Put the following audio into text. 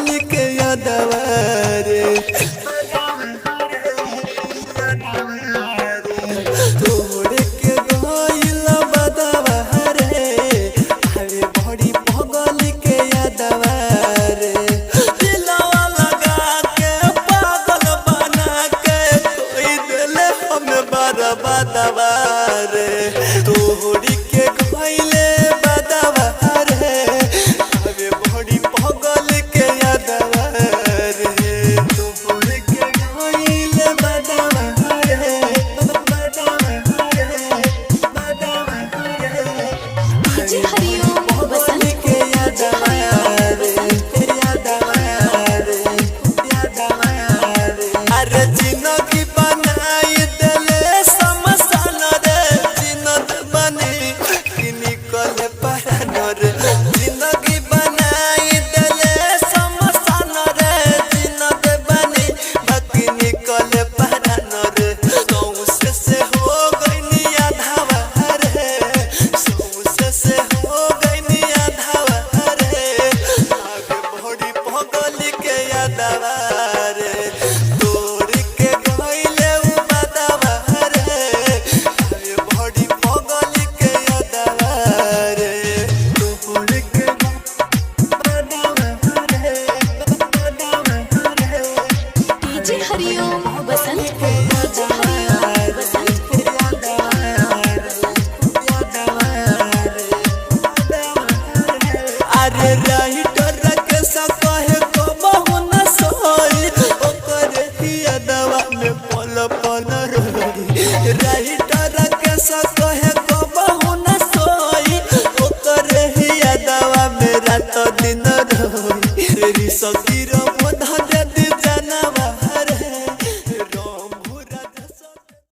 पगल के यादवा रे तोड़ के गइल बदवा रे अरे बड़ी पगल के यादवा रे दिलवा लगा के पागल बना के कोई दिल हम बर्बादवा रे तोड़ के गइल बदवा रे अरे बड़ी पगल के यादवा रे तोड़ के गइल बदवा रे डीजे हरिओम पगल के यादवा रे अरे जिंदगी बनाई देले समसान रे जिंदगी बनी कि निकल परान रे जिंदगी बनाई देले समसान रे जिंदगी बनी बाकी निकल परान रे सौसे से हो गई आधावा रे सौसे से हो गई आधावा रे आगे बड़ी पगल के यादवा